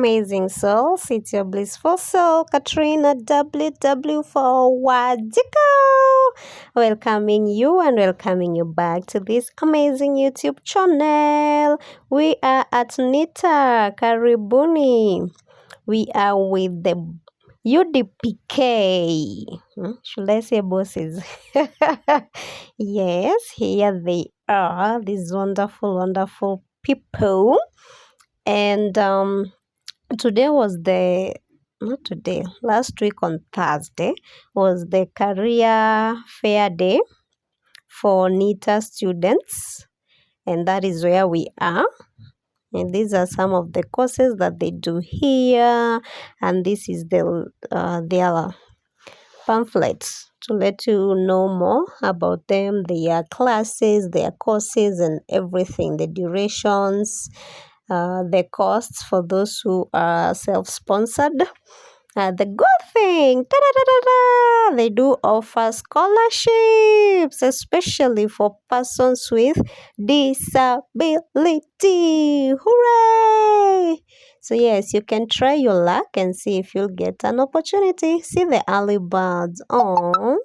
amazing souls. It's your blissful soul, Katrina WW for Wajiko. Welcoming you and welcoming you back to this amazing YouTube channel. We are at NITA. Karibuni. We are with the UDPK. Should I say bosses? Yes, here they are. These wonderful, wonderful people. And today was last week on Thursday was the career fair day for NITA students, and that is where we are. And these are some of the courses that they do here, and this is their pamphlets to let you know more about them, their classes, their courses, and everything, the durations, the costs for those who are self-sponsored. The good thing, they do offer scholarships, especially for persons with disability. Hooray! So yes, you can try your luck and see if you'll get an opportunity. See the early birds. Oh,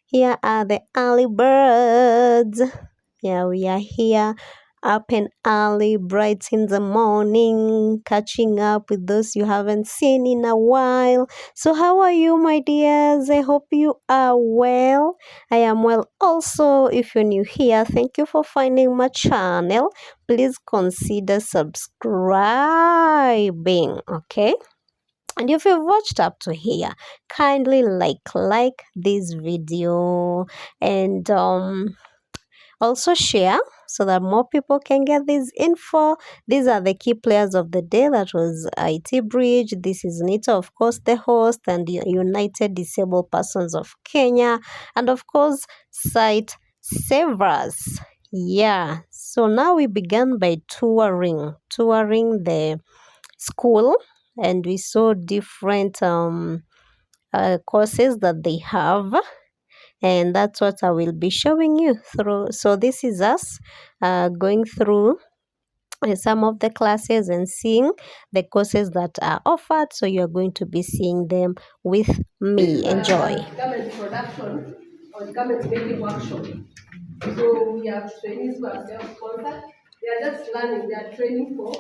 here are the early birds. Yeah, we are here up and early, bright in the morning, catching up with those you haven't seen in a while. So how are you, my dears? I hope you are well. I am well also. If you're new here, thank you for finding my channel. Please consider subscribing, okay? And if you've watched up to here, kindly like this video and also share so that more people can get this info. These are the key players of the day. That was IT Bridge. This is NITA, of course, the host, and the United Disabled Persons of Kenya, and of course, Site Savers. Yeah. So now we began by touring the school, and we saw different courses that they have. And that's what I will be showing you through. So this is us going through some of the classes and seeing the courses that are offered. So you're going to be seeing them with me. Enjoy. Garment production or garment making workshop. So we have trainees who are self-sponsored. They are just learning, they are training for,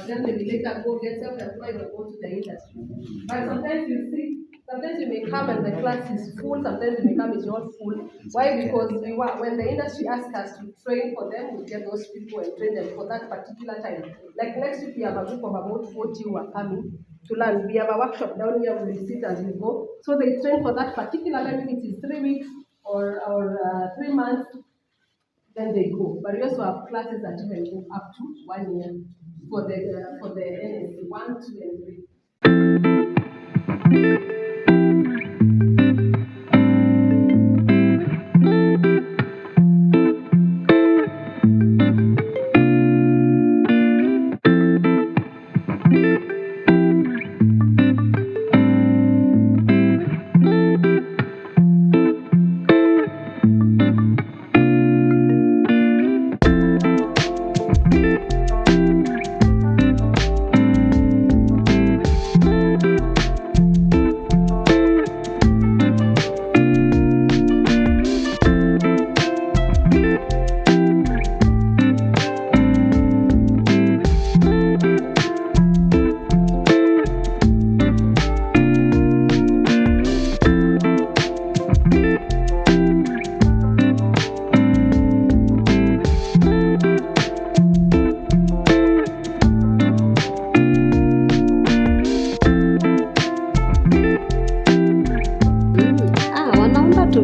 then they will later go get self-employed or go to the industry. But sometimes you may come and the class is full, sometimes you may come it's not full. Why? Because when the industry asks us to train for them, we get those people and train them for that particular time. Like next week we have a group of about 40 who are coming to learn. We have a workshop down here, we will sit as we go. So they train for that particular time, it is 3 weeks or 3 months. Then they go. But we also have classes that even go up to 1 year for the NSC 1, 2, and 3.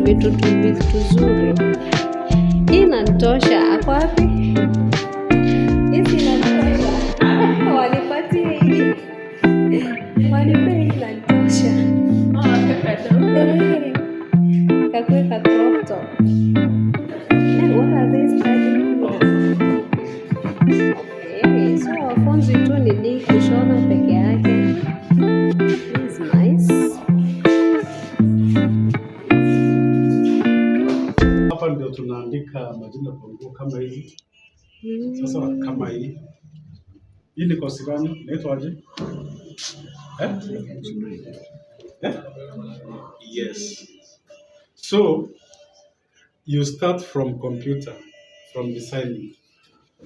Vitu tuzuri. Hii inanitosha. Ako wapi? Hizi inanitosha. Wanipatie hii. Wanipe hii inanitosha. Kakwe crop top. What are these studying? Okay, so wafunzi tu ni kushona peke yake. This is nice. Hapa ndio tunaandika majina kwa nguo kama hivi. Sasa kama hii Hii ni course gani? Inaitwaje? Eh? Eh? Yes. So you start from computer, from designing.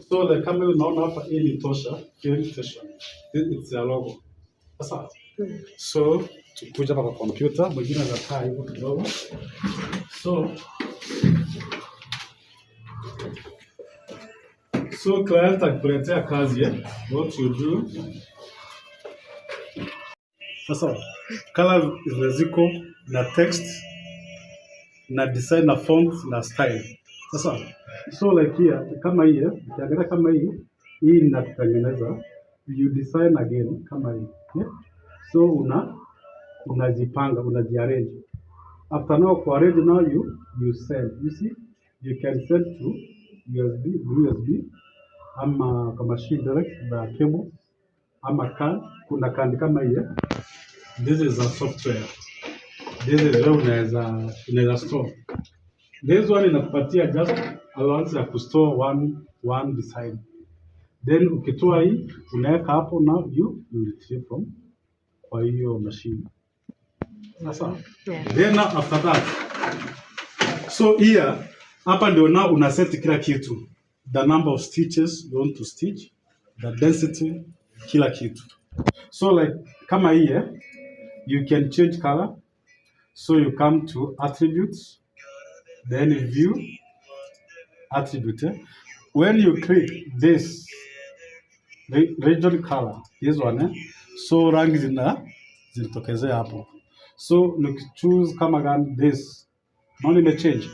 So like kama unaona hapa, hii ni Tosha filling station. It's a logo. Sasa so tukuja hapa kwa computer, mwingine anakaa hivyo kidogo. So client akikuletea kazi what you do. Sasa color ziko na text na design na font na style. Sasa so like here kama hii ukiangalia kama hii inatengeneza, you design again kama hii so unajipanga unajiarrange. After now kuarrange, now you send, you see you can send to USB ama kwa machine direct na cable ama card. Kuna card kama hii this is a software, this is where unaweza store. This one inakupatia just allowance ya kustore one design, then ukitoa hii unaweka hapo, now you retrieve from kwa hiyo machine. Sasa then after that, so here hapa ndio now una set kila kitu, the number of stitches you want to stitch, the density, kila kitu. So like kama hii you can change color, so you come to attributes, then view attribute. When you click this region color, this one so rangi zinatokezea hapo. So nikichoose kama gani this, naona imechange.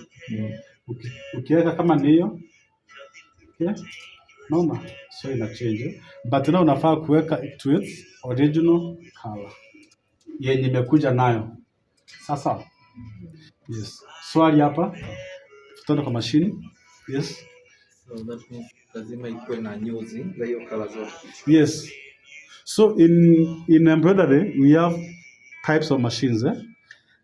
Ukiweka kama ni hiyo naona so ina change, but now unafaa kuweka to its original color yenye imekuja nayo. Sasa yes, swali hapa tutaenda kwa machine. Yes, so that means lazima ikuwe na nyuzi za hiyo color zote. Yes, so in embroidery we have types of machines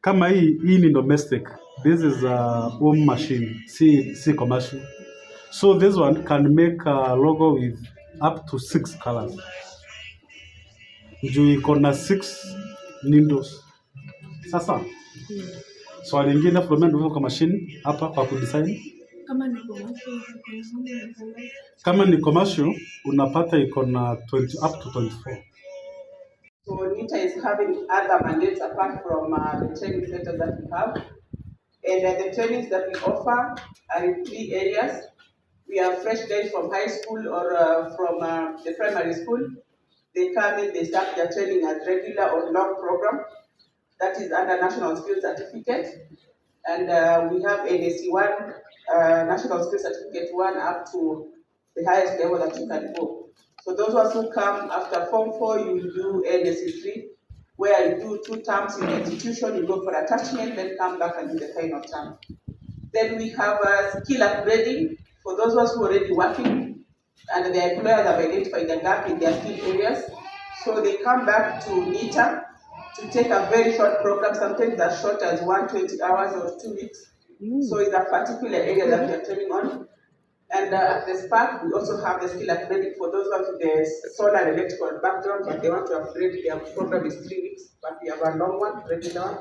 kama hii ni domestic, this is a home machine, si commercial. So this one can make a logo with up to 6 colors. Juu iko na 6 windows. Sasa swali lingine from kwa machine hapa kwa kudesign. Kama ni commercial unapata iko na 20 up to 24. So NITA is having other mandates apart from the training centers that we have. And the trainings that we offer are in 3 areas. We have fresh graduates from high school or from the primary school. They come in, they start their training as regular or long program. That is under National Skills Certificate. And we have NSC 1, National Skills Certificate 1 up to the highest level that you can go. So those ones who come after Form 4, you will do NSC 3, where you do 2 terms in the institution, you go for attachment, then come back and do the final term. Then we have skill upgrading for those ones who are already working and their employers have identified the gap in their skill areas. So they come back to NITA to take a very short program, sometimes as short as 120 hours or 2 weeks. So it's a particular area that we are training on. And at the Spark, we also have the skill upgrading for those with the solar and electrical background, but they want to upgrade. Their program is 3 weeks, but we have a long one, regular one.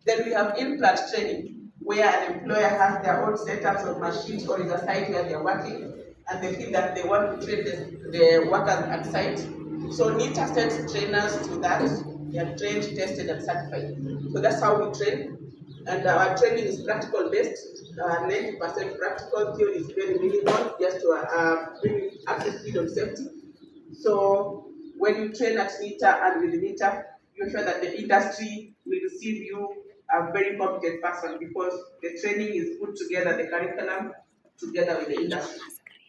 Then we have implant training, where an employer has their own setups of machines or is a site where they're working, and they feel that they want to train the workers at site. So NITA sends trainers to that. They are trained, tested, and certified. So that's how we train. And our training is practical based. 90% practical, theory is very minimal, just to bring up to speed on safety. So when you train at NITA and with NITA, you sure that the industry will receive you a very competent person, because the training is put together, the curriculum together with the industry.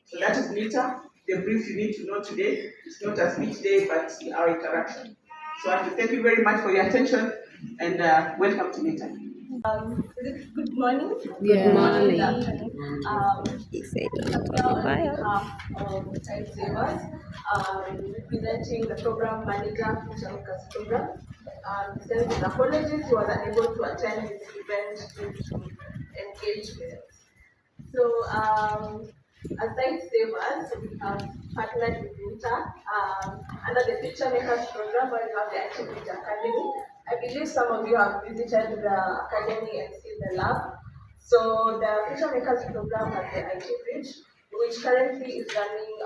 So that is NITA. The brief you need to know today. It's not a speech day, but our interaction. So I have to thank you very much for your attention, and welcome to NITA. Good morning. Good morning. He said on behalf of Time Savers, representing the program manager, Social Workers Program. Sends his apologies, he was unable to attend this event due to engagement. So Aside savers, we have partnered with NITA under the Future Makers program where we have the Activity Academy. I believe some of you have visited the academy and seen the lab. So the Future Makers program has the IT Bridge, which currently is running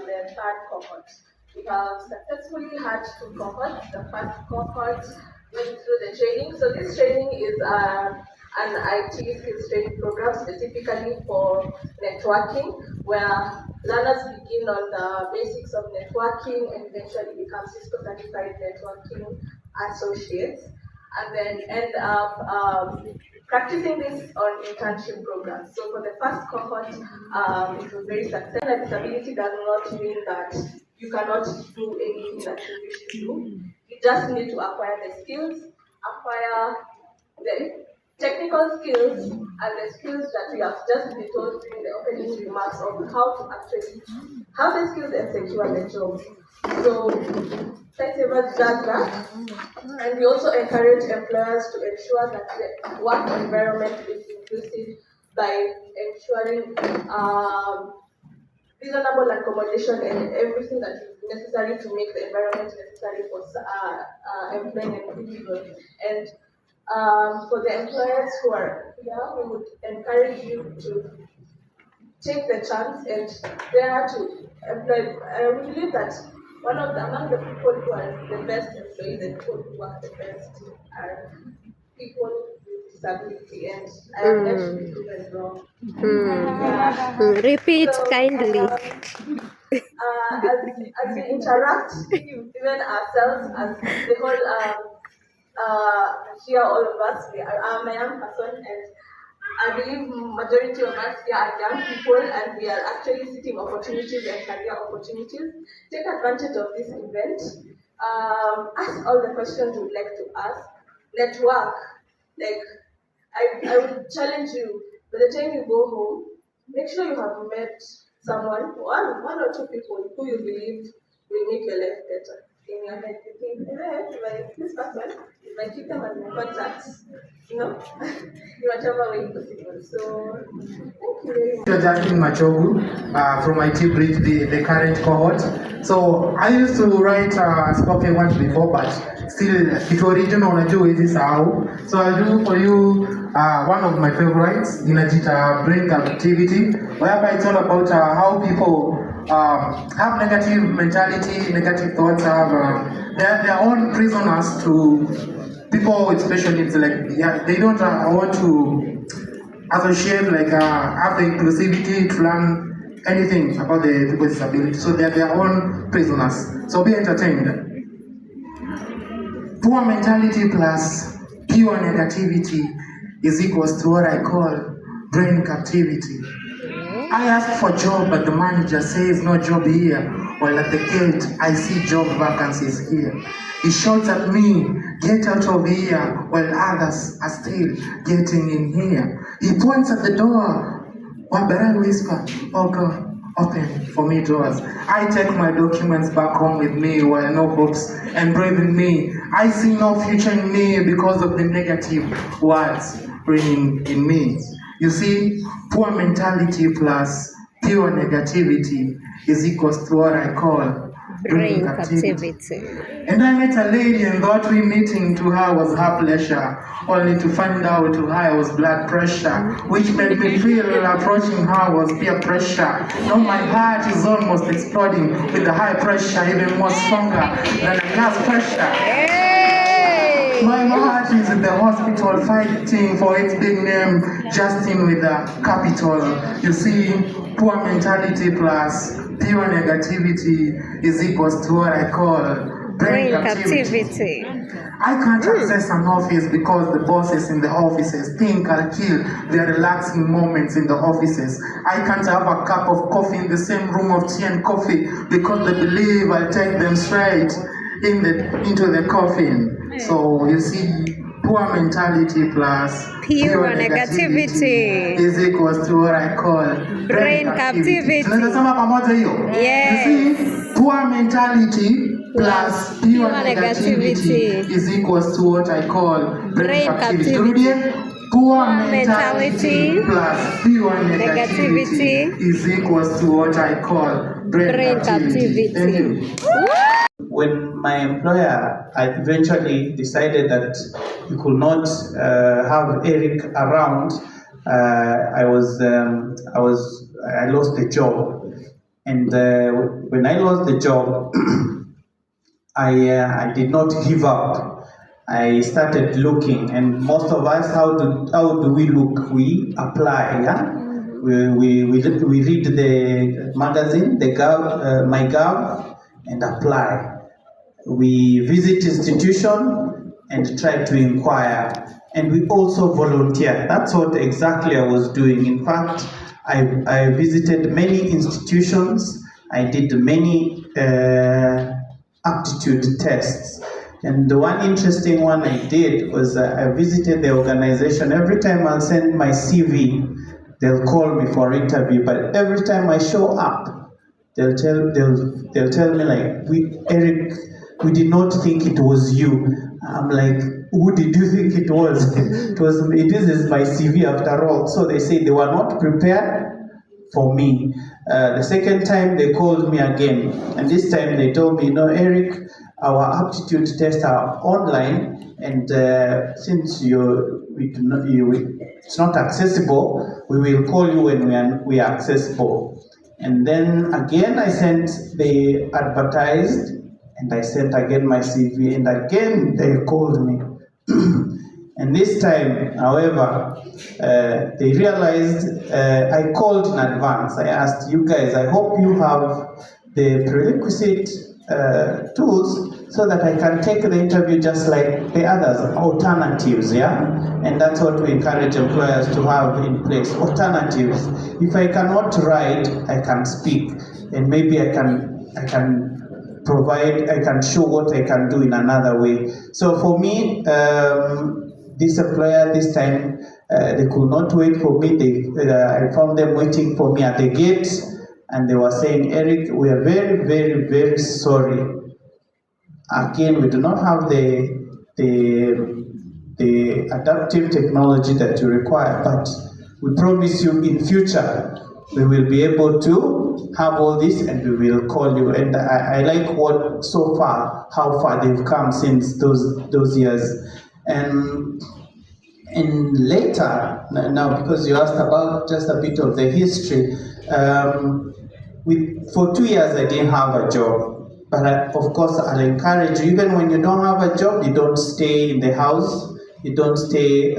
the third cohort. We have successfully had 2 cohorts. The first cohort went through the training. So this training is an IT skills training program specifically for networking, where learners begin on the basics of networking and eventually become Cisco certified networking associates, and then end up practicing this on internship programs. So for the first cohort, it was very successful. And disability does not mean that you cannot do anything that you wish to do. You just need to acquire the skills, acquire the technical skills and the skills that we have just been told during the opening remarks of how to actually have the skills and secure the job. So Sightsavers does that, and we also encourage employers to ensure that the work environment is inclusive by ensuring reasonable accommodation and everything that is necessary to make the environment necessary for employing individuals. And for the employers who are here, we would encourage you to take the chance and dare to employ. We believe that among the people who are the best employees and people who work the best are people with disability, and I am yet to be proven wrong. Repeat So, kindly. as we interact, even ourselves, as the whole here, all of us, I'm a young person, and I believe majority of us here are young people, and we are actually seeking opportunities and career opportunities. Take advantage of this event. Ask all the questions you would like to ask. Network. Like, I would challenge you, by the time you go home, make sure you have met someone, one or two people who you believe will make your life better. In your head, you think, this person, if I keep them as my contacts, in whatever way possible. So, thank you very much. Justin Machogu from IT Bridge, the current cohort. So I used to write spoken once before, but still it original unajua hizi sahau. So I'll do for you one of my favorites, NITA brain activity, whereby it's all about how people have negative mentality, negative thoughts, have their own prisoners to people with special needs. Like they don't want to associate, like have the inclusivity to learn anything about the people with disability. So they are their own prisoners. So be entertained. Poor mentality plus pure negativity is equals to what I call brain captivity. I ask for job, but the manager says no job here. While at the gate, I see job vacancies here. He shouts at me, get out of here, while others are still getting in here. He points at the door, while Baran whisper, oh God, open for me doors. I take my documents back home with me while no hopes and breathe in me. I see no future in me because of the negative words ringing in me. You see, poor mentality plus pure negativity is equals to what I call brain captivity. And I met a lady and thought we meeting to her was her pleasure, only to find out to her I was blood pressure, which made me feel approaching her was peer pressure. Now my heart is almost exploding with the high pressure, even more stronger than a gas pressure. My heart is in the hospital fighting for its big name, Justin with a capital. You see, poor mentality plus pure negativity is equals to what I call brain captivity. I can't access an office because the bosses in the offices think I'll kill their relaxing moments in the offices. I can't have a cup of coffee in the same room of tea and coffee because they believe I'll take them straight into the coffin. So you see, poor mentality plus pure negativity is equals to what I call brain captivity. Tunasema pamoja hiyo? Yes. You see, poor mentality plus pure negativity is equals to what I call brain captivity. Turudie. Poor mentality mentality plus pure negativity negativity is equals to what I call brain captivity. Thank you. When my employer eventually decided that he could not have Eric around, I lost the job, and when I lost the job, I did not give up. I started looking, and most of us, how do we look? We apply, yeah. We read the magazine, the My Gov, and apply. We visit institution and try to inquire, and we also volunteer. That's what exactly I was doing. In fact, I visited many institutions. I did many aptitude tests. And the one interesting one I did was I visited the organization. Every time I'll send my CV, they'll call me for interview. But every time I show up, they'll tell me like, Eric, we did not think it was you. I'm like, who did you think it was? This is my CV after all. So they say they were not prepared for me. The second time they called me again, and this time they told me, no, Eric, our aptitude tests are online, and since it's not accessible, we will call you when we are accessible. And then again they advertised, and I sent again my CV, and again they called me. And this time, however, they realized I called in advance. I asked you guys, I hope you have the prerequisite tools so that I can take the interview just like the others, alternatives, yeah? And that's what we encourage employers to have in place, alternatives. If I cannot write, I can speak, and maybe I can show what I can do in another way. So for me, this employer this time, they could not wait for me. I found them waiting for me at the gate, and they were saying, Eric, we are very, very, very sorry. Again, we do not have the adaptive technology that you require, but we promise you in future we will be able to have all this, and we will call you. And I like how far they've come since those years. And later, now because you asked about just a bit of the history, for 2 years I didn't have a job. But of course, I'll encourage you, even when you don't have a job, you don't stay in the house, you don't stay,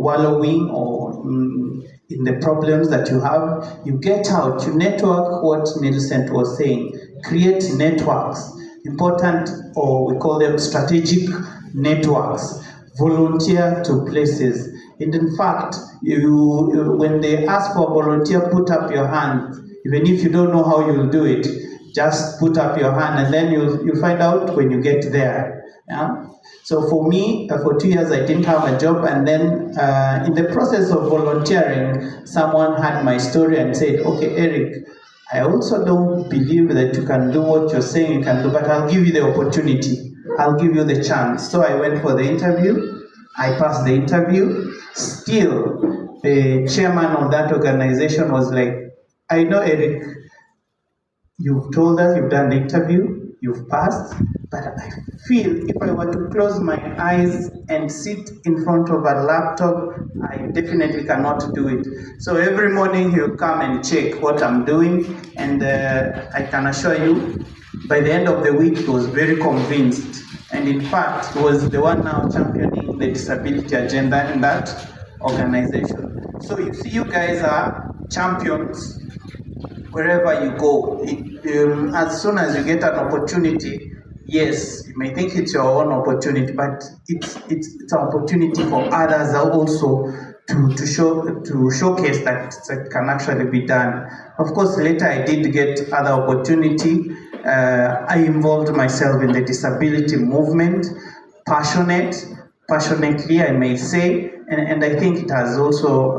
wallowing or in the problems that you have. You get out, you network, what Millicent was saying, create networks, important, or we call them strategic networks, volunteer to places. And in fact, when they ask for volunteer, put up your hand. Even if you don't know how you'll do it, just put up your hand, and then you'll find out when you get there. Yeah? So for me, for 2 years, I didn't have a job, and then in the process of volunteering, someone had my story and said, okay, Eric, I also don't believe that you can do what you're saying you can do, but I'll give you the opportunity. I'll give you the chance. So I went for the interview. I passed the interview. Still, the chairman of that organization was like, I know, Eric, you've told us you've done the interview, you've passed, but I feel if I were to close my eyes and sit in front of a laptop, I definitely cannot do it. So every morning he'll come and check what I'm doing, and I can assure you, by the end of the week, he was very convinced. And in fact, he was the one now championing the disability agenda in that organization. So you see, you guys are champions wherever you go. As soon as you get an opportunity, yes, you may think it's your own opportunity, but it's an opportunity for others also to showcase that it can actually be done. Of course, later I did get other opportunity. I involved myself in the disability movement, passionately, I may say, and I think it has also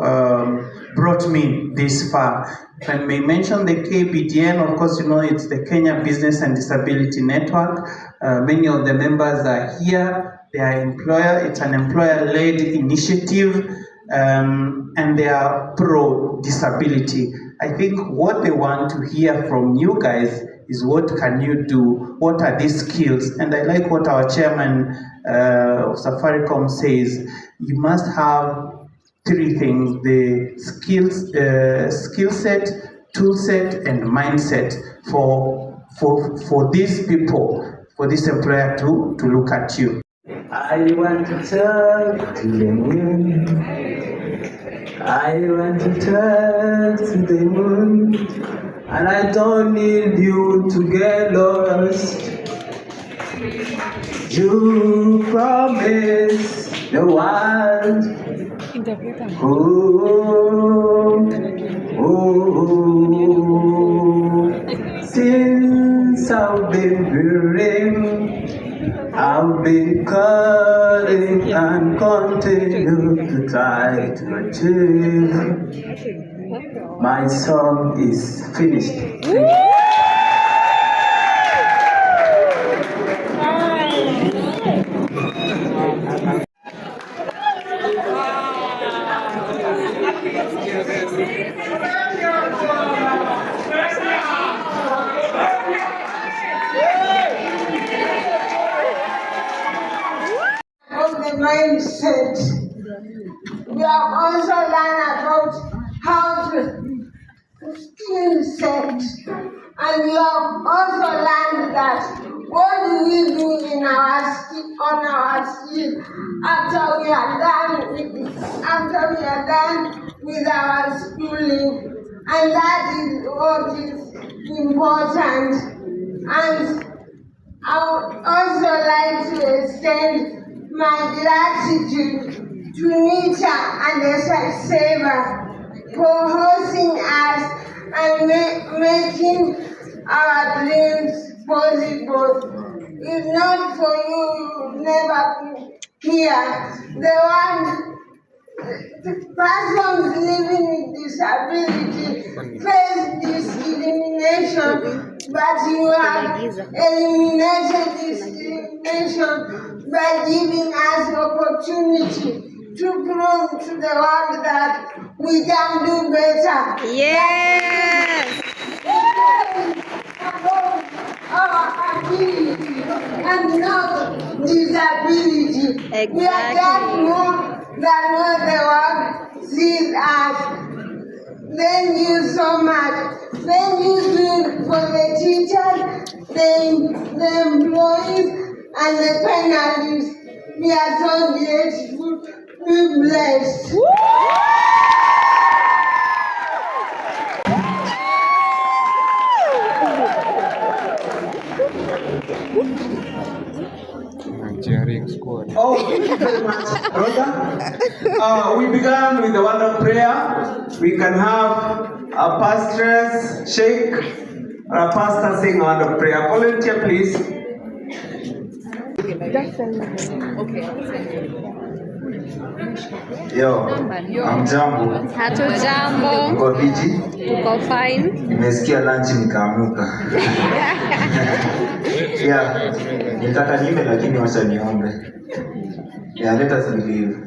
brought me this far. If I may mention the KBDN, of course, you know, it's the Kenya Business and Disability Network. Many of the members are here. their employer. It's an employer-led initiative, and they are pro-disability. I think what they want to hear from you guys is what can you do? What are these skills? And I like what our chairman of Safaricom says. You must have three things: the skill set, tool set, and mindset for these people, for this employer to look at you. I want to talk to the moon. I want to talk to the moon. And I don't need you to get lost. You promise the world. Since I've been hearing, I've been calling and continue to try to achieve. My song is finished. Of the mindset. We have also learned about how to skill set, and we have also learned that what do we do in our on our skill after we are done with our schooling, and that is what is important. And I would also like to extend my gratitude to NITA and the Saver for hosting us and making our dreams possible. If not for you, we would never be here. The persons living with disability face discrimination, but you have eliminated discrimination by giving us opportunity to prove to the world that we can do better. Yes! Our ability and not disability. Exactly. We are just more than what the world sees us. Thank you so much. Thank you for the teachers, the employees, and the finalists. We are so grateful. Be blessed. Cheering squad. Oh, thank you very much, Rhoda. We began with the word of prayer. We can have a pastoress shake or a pastor sing a word of prayer. Volunteer, please. Yo, amjambo. Hatujambo. Uko viji? Tuko fine. Nimesikia lunch nikaamuka. Yeah, nitaka niimbe lakini wacha niombe. Yeah, let us believe.